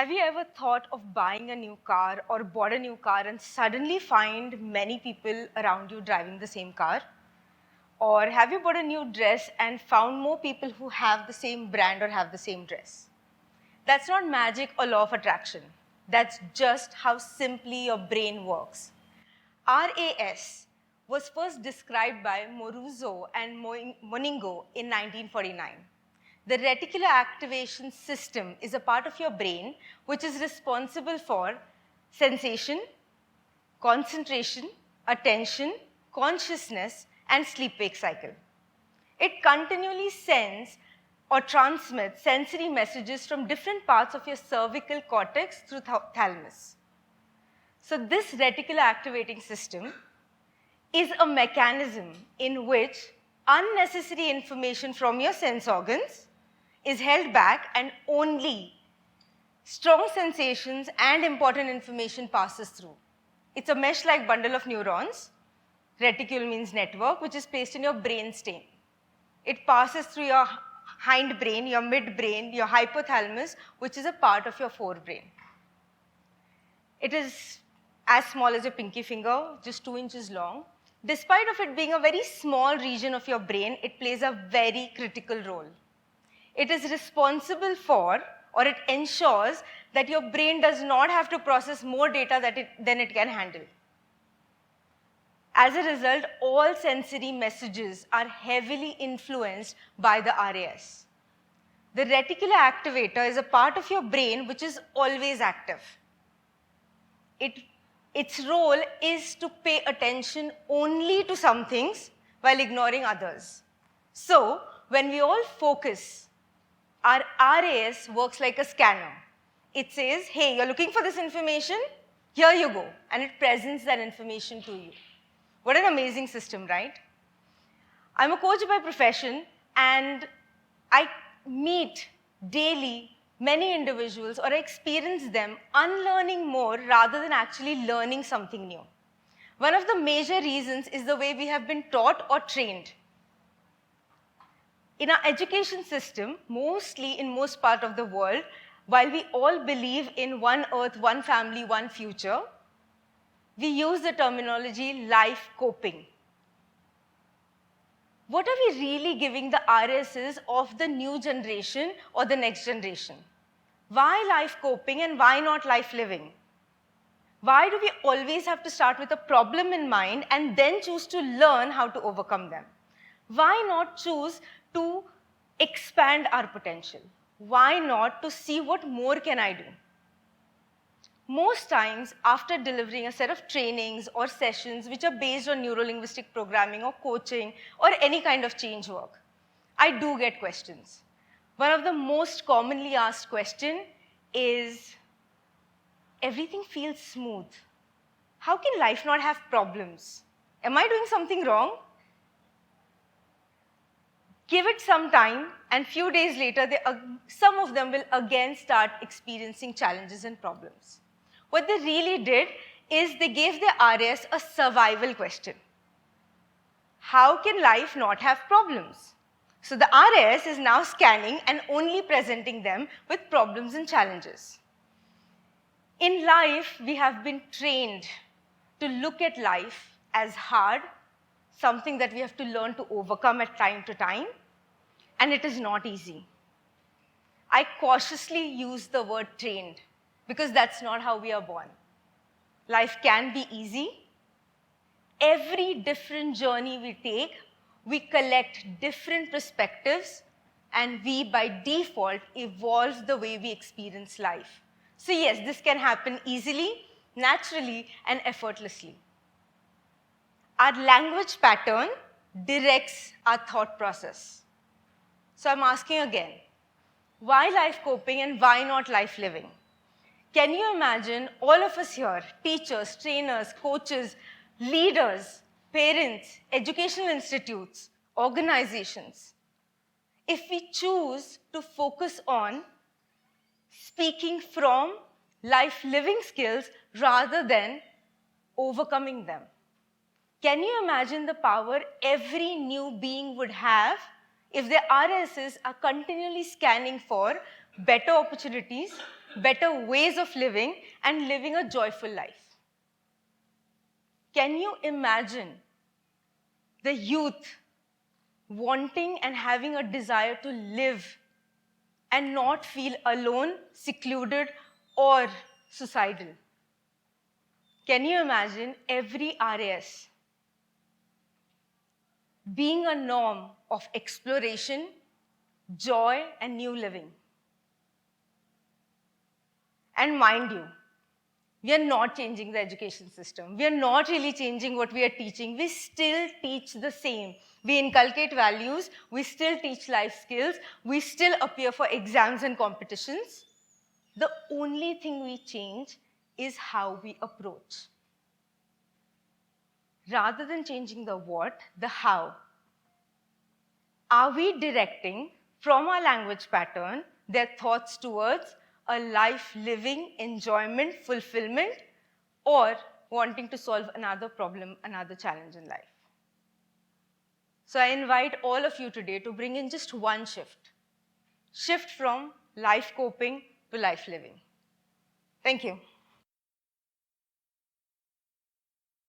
Have you ever thought of buying a new car or bought a new car and suddenly find many people around you driving the same car? Or have you bought a new dress and found more people who have the same brand or have the same dress? That's not magic or law of attraction. That's just how simply your brain works. RAS was first described by Moruzzo and Moningo in 1949. The Reticular Activation System is a part of your brain which is responsible for sensation, concentration, attention, consciousness, and sleep-wake cycle. It continually sends or transmits sensory messages from different parts of your cervical cortex through thalamus. So this reticular activating system is a mechanism in which unnecessary information from your sense organs is held back and only strong sensations and important information passes through. It's a mesh-like bundle of neurons. Reticule means network, which is placed in your brain stem. It passes through your hindbrain, your midbrain, your hypothalamus, which is a part of your forebrain. It is as small as your pinky finger, just 2 inches long. Despite of it being a very small region of your brain, it plays a very critical role. It is responsible for, or it ensures that your brain does not have to process more data than it can handle. As a result, all sensory messages are heavily influenced by the RAS. The reticular activator is a part of your brain which is always active. Its role is to pay attention only to some things while ignoring others. So, when we all focus, our RAS works like a scanner. It says, hey, you're looking for this information? Here you go. And it presents that information to you. What an amazing system, right? I'm a coach by profession, and I meet daily many individuals, or I experience them unlearning more rather than actually learning something new. One of the major reasons is the way we have been taught or trained. In our education system, mostly in most part of the world, while we all believe in one earth, one family, one future, we use the terminology life coping. What are we really giving the RSs of the new generation or the next generation? Why life coping and why not life living? Why do we always have to start with a problem in mind and then choose to learn how to overcome them? Why not choose to expand our potential? Why not to see what more can I do? Most times, after delivering a set of trainings or sessions which are based on neuro-linguistic programming or coaching or any kind of change work, I do get questions. One of the most commonly asked questions is, everything feels smooth. How can life not have problems? Am I doing something wrong? Give it some time, and few days later, some of them will again start experiencing challenges and problems. What they really did is they gave their RS a survival question. How can life not have problems? So the RS is now scanning and only presenting them with problems and challenges. In life, we have been trained to look at life as hard, something that we have to learn to overcome at time to time, and it is not easy. I cautiously use the word trained, because that's not how we are born. Life can be easy. Every different journey we take, we collect different perspectives, and we, by default, evolve the way we experience life. So yes, this can happen easily, naturally, and effortlessly. Our language pattern directs our thought process. So I'm asking again, why life coping and why not life living? Can you imagine all of us here, teachers, trainers, coaches, leaders, parents, educational institutes, organizations, if we choose to focus on speaking from life living skills rather than overcoming them? Can you imagine the power every new being would have if their RSs are continually scanning for better opportunities, better ways of living, and living a joyful life. Can you imagine the youth wanting and having a desire to live and not feel alone, secluded, or suicidal? Can you imagine every RAS being a norm of exploration, joy, and new living? And mind you, we are not changing the education system. We are not really changing what we are teaching. We still teach the same. We inculcate values. We still teach life skills. We still appear for exams and competitions. The only thing we change is how we approach. Rather than changing the what, the how. Are we directing from our language pattern their thoughts towards a life living, enjoyment, fulfillment, or wanting to solve another problem, another challenge in life? So I invite all of you today to bring in just one shift. Shift from life coping to life living. Thank you.